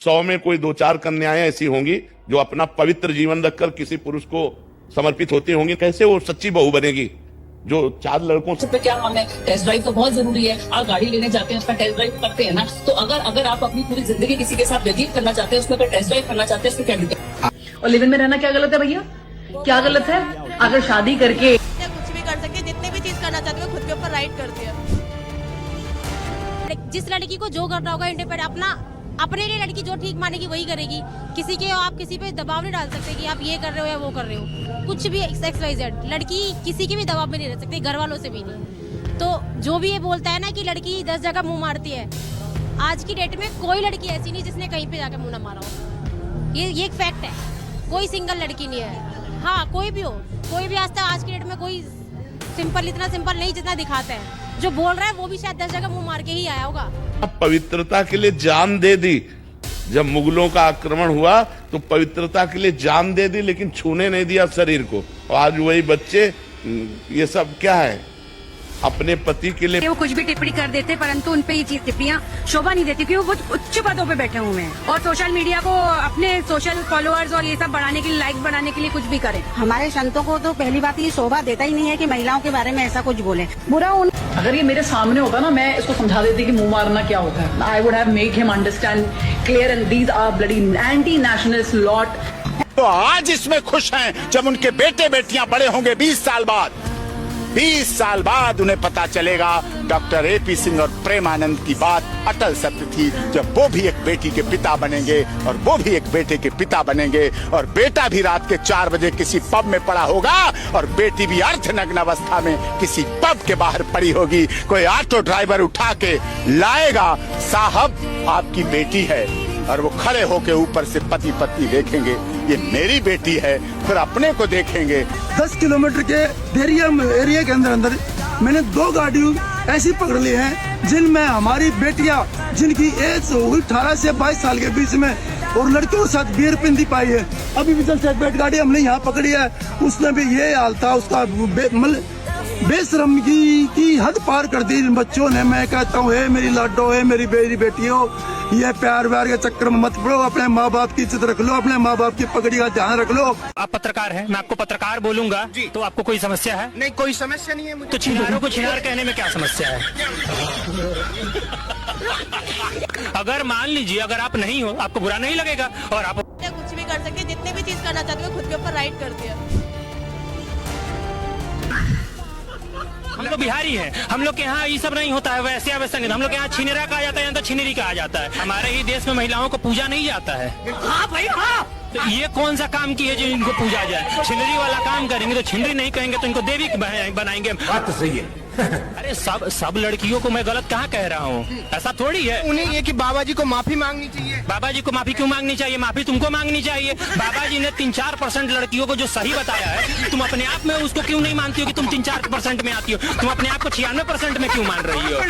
100 में कोई 2-4 कन्याएं ऐसी होंगी जो अपना पवित्र जीवन रखकर किसी पुरुष को समर्पित होती होंगी। कैसे वो सच्ची बहू बनेगी जो 4 लड़कों से? क्या हम है, टेस्ट ड्राइव तो बहुत जरूरी है। आप गाड़ी लेने जाते हैं, उसका टेस्ट ड्राइव करते हैं ना। तो अगर आप अपनी पूरी जिंदगी किसी के साथ व्यतीत करना चाहते हैं, उसमें अगर टेस्ट ड्राइव करना चाहते हैं, उसमें क्या दिक्कत? और लिव इन में रहना क्या गलत है भैया? क्या गलत है? अगर शादी करके कुछ भी कर सकते, जितने भी चीज करना चाहते हो खुद के ऊपर राइट करती है। जिस लड़की को जो करना होगा इंडिपेंडेंट अपने लिए लड़की जो ठीक मानेगी वही करेगी। किसी के आप किसी पे दबाव नहीं डाल सकते कि आप ये कर रहे हो या वो कर रहे हो। कुछ भी XYZ लड़की किसी के भी दबाव में नहीं रह सकती, घर वालों से भी नहीं। तो जो भी ये बोलता है ना कि लड़की 10 जगह मुंह मारती है, आज की डेट में कोई लड़की ऐसी नहीं जिसने कहीं पे जाकर मुंह ना मारा हो। ये एक फैक्ट है, कोई सिंगल लड़की नहीं है। हाँ, कोई भी हो, कोई भी आज की डेट में कोई इतना सिंपल नहीं जितना दिखाता है। जो बोल रहा है वो भी शायद 10 जगह मुंह मार के ही आया होगा। पवित्रता के लिए जान दे दी। जब मुगलों का आक्रमण हुआ तो पवित्रता के लिए जान दे दी, लेकिन छूने नहीं दिया शरीर को। और आज वही बच्चे, ये सब क्या है, अपने पति के लिए वो कुछ भी टिप्पणी कर देते, परंतु उनपे ये चीज टिप्पणियां शोभा नहीं देती क्योंकि वो बहुत उच्च पदों पे बैठे हुए हैं और सोशल मीडिया को अपने सोशल फॉलोअर्स और ये सब बढ़ाने के लिए, लाइक बढ़ाने के लिए कुछ भी करें। हमारे संतों को तो पहली बात ये शोभा देता ही नहीं है कि महिलाओं के बारे में ऐसा कुछ बोले। बुरा अगर ये मेरे सामने होता ना, मैं इसको समझा देती कि मुंह मारना क्या होता है। I would have make him understand clear and these are bloody anti nationalist lot. तो आज इसमें खुश हैं जब उनके बेटे बेटियां बड़े होंगे 20 साल बाद। 20 साल बाद उन्हें पता चलेगा डॉक्टर AP सिंह और प्रेमानंद की बात अटल सत्य थी, जब वो भी एक बेटी के पिता बनेंगे और वो भी एक बेटे के पिता बनेंगे, और बेटा भी रात के 4 बजे किसी पब में पड़ा होगा और बेटी भी अर्धनग्न अवस्था में किसी पब के बाहर पड़ी होगी। कोई ऑटो ड्राइवर उठा के लाएगा, साहब आपकी बेटी है, और वो खड़े होके ऊपर से पति पत्नी देखेंगे, ये मेरी बेटी है, फिर अपने को देखेंगे। 10 किलोमीटर के एरिया के अंदर मैंने 2 गाड़ियों ऐसी पकड़ ली हैं जिनमें हमारी बेटियां, जिनकी एज हुई 18 से 22 साल के बीच में, और लड़कियों के साथ बियर पिंदी पाई है। अभी भी चल गाड़ी हमने यहाँ पकड़ी है, उसमें भी ये हाल था उसका। बेशरम की हद पार कर दी इन बच्चों ने। मैं कहता हूँ, हे मेरी लाडो, हे मेरी बेटियों, ये प्यार व्यार के चक्कर में मत पड़ो। अपने माँ बाप की इज्जत रख लो, अपने माँ बाप की पगड़ी का ध्यान रख लो। आप पत्रकार हैं, मैं आपको पत्रकार बोलूंगा तो आपको कोई समस्या है? नहीं, कोई समस्या नहीं है मुझे। तो छिनारों को छिनार कहने में क्या समस्या है? अगर मान लीजिए अगर आप नहीं हो, आपको बुरा नहीं लगेगा, और आप कुछ भी कर सकते, जितने भी चीज करना चाहते हो खुद के ऊपर राइट करती है। हम लोग बिहारी हैं, हम लोग के यहाँ ये सब नहीं होता है, वैसे वैसा नहीं। हम लोग के यहाँ छिनेरा कहा जाता है, यहाँ तो छिनेरी कहा जाता है। हमारे ही देश में महिलाओं को पूजा नहीं जाता है। हाँ भाई हाँ। तो ये कौन सा काम की है जो इनको पूजा जाए? छिनरी वाला काम करेंगे तो छिनरी नहीं कहेंगे तो इनको देवी बनाएंगे। बात तो सही है। अरे सब लड़कियों को मैं गलत कहाँ कह रहा हूँ? ऐसा थोड़ी है। उन्हें ये कि बाबा जी को माफी मांगनी चाहिए। बाबा जी को माफी क्यों मांगनी चाहिए? माफी तुमको मांगनी चाहिए। बाबा जी ने 3-4% लड़कियों को जो सही बताया है, तुम अपने आप में उसको क्यों नहीं मानती हो कि तुम 3-4% में आती हो? तुम अपने आप को 96% में क्यों मान रही हो?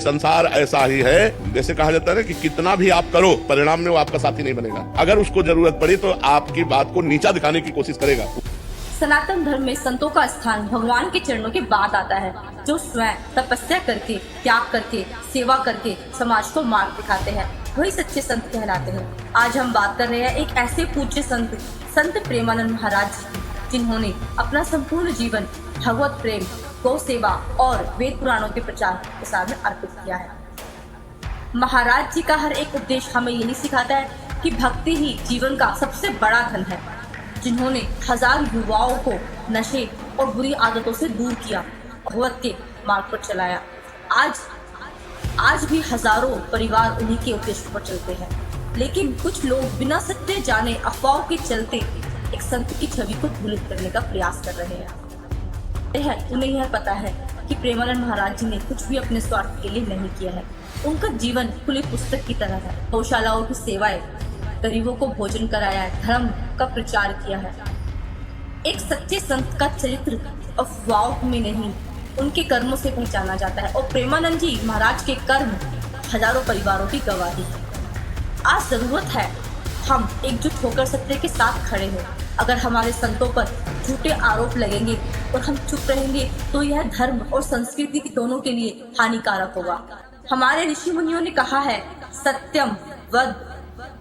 संसार ऐसा ही है, जैसे कहा जाता है ना कि कितना भी आप करो, परिणाम में वो आपका साथी नहीं बनेगा। अगर उसको जरूरत पड़ी तो आपकी बात को नीचा दिखाने की कोशिश करेगा। सनातन धर्म में संतों का स्थान भगवान के चरणों के बाद आता है, जो स्वयं तपस्या करके, त्याग करके, सेवा करके समाज को मार्ग दिखाते हैं, वही सच्चे संत कहलाते हैं। आज हम बात कर रहे हैं एक ऐसे पूज्य संत प्रेमानंद महाराज, जिन्होंने अपना संपूर्ण जीवन भगवत प्रेम, गौ सेवा और वेद पुराणों के प्रचार प्रसार में अर्पित किया है। महाराज जी का हर एक उपदेश हमें यही सिखाता है कि भक्ति ही जीवन का सबसे बड़ा धन है, जिन्होंने हजारों युवाओं को नशे और बुरी आदतों से दूर किया, भगवत के मार्ग पर चलाया। आज भी हजारों परिवार उन्हीं के उपदेशों पर चलते हैं, लेकिन कुछ लोग बिना सत्य जाने अफवाहों के चलते एक संत की छवि को धूलित करने का प्रयास कर रहे हैं। उन्हें यह पता है कि प्रेमानंद महाराज जी ने कुछ भी अपने स्वार्थ के लिए नहीं किया है। उनका जीवन खुली पुस्तक की तरह है। गौशालाओं की सेवाएं, गरीबों को भोजन कराया है, धर्म का प्रचार किया है। एक सच्चे संत का चरित्र अफवाहों में नहीं, उनके कर्मों से पहचाना जाता है। और प्रेमानंद जी महाराज के कर्म हजारों परिवारों की गवाही है। आज जरूरत है हम एकजुट होकर सत्य के साथ खड़े हों। अगर हमारे संतों पर झूठे आरोप लगेंगे और हम चुप रहेंगे तो यह धर्म और संस्कृति दोनों के लिए हानिकारक होगा। हमारे ऋषि मुनियों ने कहा है सत्यम वद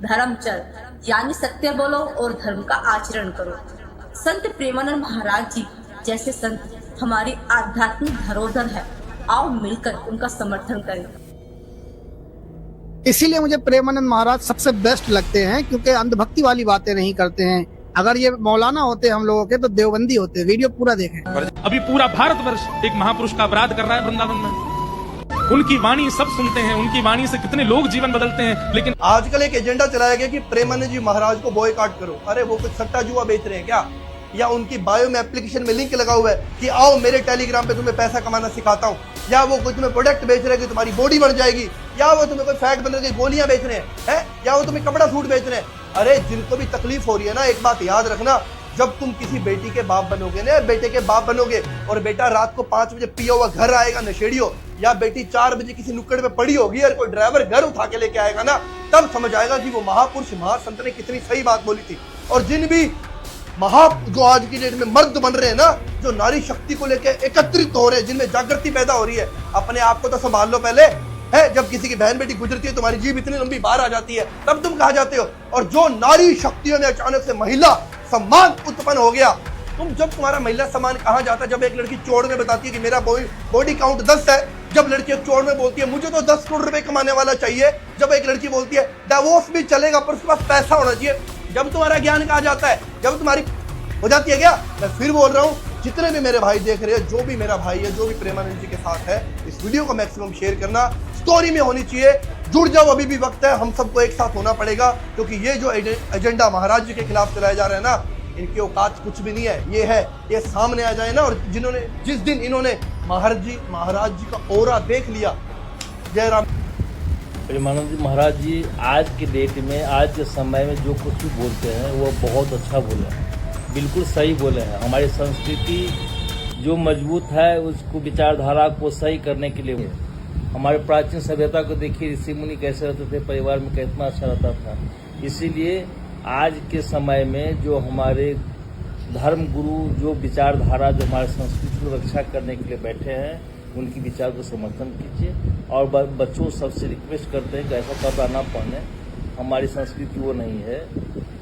धर्म चल, यानी सत्य बोलो और धर्म का आचरण करो। संत प्रेमानंद महाराज जी जैसे संत हमारी आध्यात्मिक धरोहर है, आओ मिलकर उनका समर्थन करें। इसीलिए मुझे प्रेमानंद महाराज सबसे बेस्ट लगते हैं, क्योंकि अंधभक्ति वाली बातें नहीं करते हैं। अगर ये मौलाना होते हम लोगों के तो देवबंदी होते। वीडियो पूरा देखें। अभी पूरा भारतवर्ष एक महापुरुष का अपराध कर रहा है वृंदावन में। उनकी वाणी सब सुनते हैं, उनकी वाणी से कितने लोग जीवन बदलते हैं। लेकिन आजकल एक एजेंडा चलाया गया कि प्रेमानंद जी महाराज को बॉयकॉट करो। अरे वो कुछ सट्टा जुआ बेच रहे हैं क्या? या उनकी बायो में एप्लीकेशन में लिंक लगा हुआ है कि आओ मेरे टेलीग्राम पे तुम्हें पैसा कमाना सिखाता हूँ? या वो कोई तुम्हें प्रोडक्ट बेच रहे हैं कि तुम्हारी बॉडी बढ़ जाएगी? या वो तुम्हें कोई फैट बन रही गोलियां बेच रहे हैं? या वो तुम्हें कपड़ा सूट बेच रहे हैं? अरे जिनको भी तकलीफ हो रही है ना, एक बात याद रखना, जब तुम किसी बेटी के बाप बनोगे ना, बेटे के बाप बनोगे, और बेटा रात को 5 बजे पिया हुआ घर आएगा नशेड़ियों, या बेटी 4 बजे किसी नुक्कड़ पे पड़ी होगी और कोई ड्राइवर घर उठा के लेके आएगा ना, तब समझ आएगा कि वो महापुरुष महासंत ने कितनी सही बात बोली थी। और जिन भी जो आज की डेट में मर्द बन रहे हैं ना, जो नारी शक्ति को लेकर एकत्रित हो रहे हैं, जिनमें जागृति पैदा हो रही है, अपने आप को तो संभाल लो पहले। है जब किसी की बहन बेटी गुजरती है, तुम्हारी जीभ इतनी लंबी बाहर आ जाती है, तब तुम कहा जाते हो। और जो नारी शक्तियों में अचानक से महिला सम्मान उत्पन्न हो गया, जब तुम्हारा महिला सम्मान कहाँ जाता है? जब एक लड़की चोड़ में बताती है कि मेरा बॉडी काउंट 10 है, जब लड़की चोड़ में बोलती है मुझे तो 10 करोड़ रुपए कमाने वाला चाहिए, जब एक लड़की बोलती है डिवोर्स भी चलेगा पर उसके पास पैसा होना चाहिए, जब तुम्हारा ज्ञान कहाँ जाता है? जब तुम्हारी हो जाती है क्या? मैं फिर बोल रहा हूँ, जितने भी मेरे भाई देख रहे हैं, जो भी मेरा भाई है, जो भी प्रेमानंद जी के साथ है, इस वीडियो को मैक्सिमम शेयर करना, स्टोरी में होनी चाहिए, जुड़ जाओ, अभी भी वक्त है, हम सबको एक साथ होना पड़ेगा, क्योंकि ये जो एजेंडा महाराज जी के खिलाफ चलाया जा रहा है ना, इनकी औकात कुछ भी नहीं है। ये है, ये सामने आ जाए ना, और जिस दिन इन्होंने महाराज जी का ओरा देख लिया। जय राम। प्रेमानंद जी महाराज जी आज के डेट में, आज के समय में जो कुछ भी बोलते हैं वो बहुत अच्छा बोले हैं, बिल्कुल सही बोले हैं। हमारी संस्कृति जो मजबूत है उसको विचारधारा को सही करने के लिए, हमारे प्राचीन सभ्यता को देखिए, ऋषि मुनि कैसे रहते थे, परिवार में कितना अच्छा रहता था। इसीलिए आज के समय में जो हमारे धर्म गुरु, जो विचारधारा, जो हमारे संस्कृति को रक्षा करने के लिए बैठे हैं, उनकी विचार को समर्थन कीजिए। और बच्चों सबसे रिक्वेस्ट करते हैं कि ऐसा कपड़ा ना पहने, हमारी संस्कृति वो नहीं है।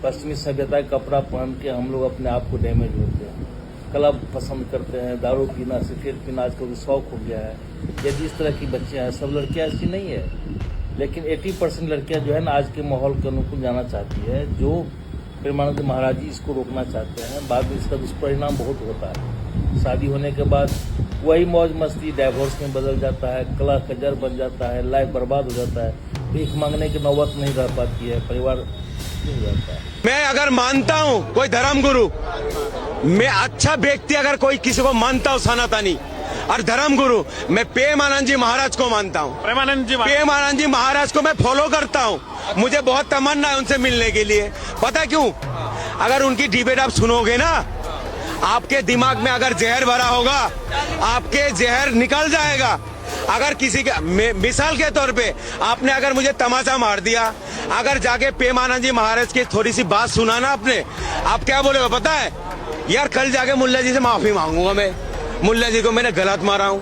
पश्चिमी सभ्यता का कपड़ा पहन के हम लोग अपने आप को डैमेज होते हैं, क्लब पसंद करते हैं, दारू पीना, सिगरेट पीना आजकल शौक हो गया है। यदि इस तरह की बच्चियां हैं, सब लड़कियां ऐसी नहीं है, लेकिन 80% लड़कियां जो है ना आज के माहौल के अनुकूल जाना चाहती है, जो प्रेमानंद महाराज जी इसको रोकना चाहते हैं। बाद में इसका दुष्परिणाम बहुत होता है। शादी होने के बाद वही मौज मस्ती डाइवोर्स में बदल जाता है, कला कजर बन जाता है, लाइफ बर्बाद हो जाता है, भीख मांगने की नौबत नहीं रह पाती है, परिवार नहीं रहता है। मैं अगर मानता हूँ कोई धर्म गुरु, मैं अच्छा व्यक्ति अगर कोई किसी को मानता हूँ सनातनी और धर्म गुरु, मैं प्रेमानंद जी महाराज को मानता हूँ। प्रेमानंद जी महाराज को मैं फॉलो करता हूँ। मुझे बहुत तमन्ना है उनसे मिलने के लिए। पता क्यों? अगर उनकी डिबेट आप सुनोगे ना, आपके दिमाग में अगर जहर भरा होगा, आपके जहर निकल जाएगा। अगर किसी के मिसाल के तौर पे आपने अगर मुझे तमाचा मार दिया, अगर जाके प्रेमानंद जी महाराज की थोड़ी सी बात सुना ना आपने, आप क्या बोलेगा पता है? यार कल जाके मुल्ला जी से माफी मांगूंगा मैं, मुल्ला जी को मैंने गलत मारा हूँ।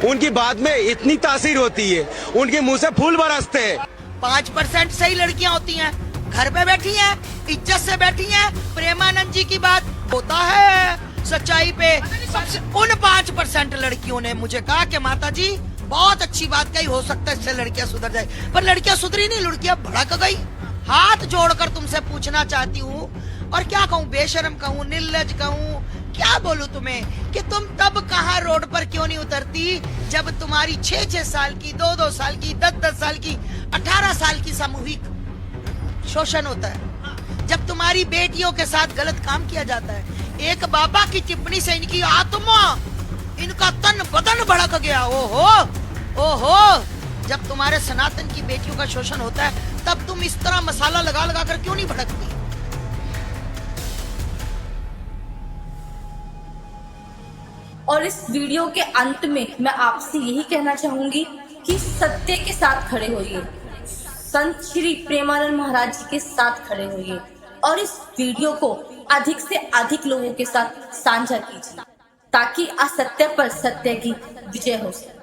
उनकी बात में इतनी तासीर होती है, उनके मुंह से फूल बरसते हैं। 5% सही लड़कियां होती हैं, घर पे बैठी हैं, इज्जत से बैठी हैं। प्रेमानंद जी की बात होता है सच्चाई पे। उन 5% लड़कियों ने मुझे कहा कि माता जी बहुत अच्छी बात कही, हो सकता है इससे लड़कियां सुधर जाए, पर लड़कियां सुधरी नहीं, लड़कियां भड़क गई। हाथ जोड़कर तुमसे पूछना चाहती हूँ, और क्या कहूँ, बेशरम कहूँ, निर्लज कहूँ, क्या बोलूं तुम्हें कि तुम तब कहाँ रोड पर क्यों नहीं उतरती जब तुम्हारी 6-6 साल की, 2-2 साल की, 10-10 साल की, 18 साल की सामूहिक शोषण होता है, जब तुम्हारी बेटियों के साथ गलत काम किया जाता है। एक बाबा की टिप्पणी से इनकी आत्मा, इनका तन बदन भड़क गया। ओहो ओहो, जब तुम्हारे सनातन की बेटियों का शोषण होता है, तब तुम इस तरह मसाला लगा लगा कर क्यों नहीं भड़कती? और इस वीडियो के अंत में मैं आपसे यही कहना चाहूंगी कि सत्य के साथ खड़े होइए, संत श्री प्रेमानंद महाराज जी के साथ खड़े होइए, और इस वीडियो को अधिक से अधिक लोगों के साथ साझा कीजिए, ताकि असत्य पर सत्य की विजय हो सके।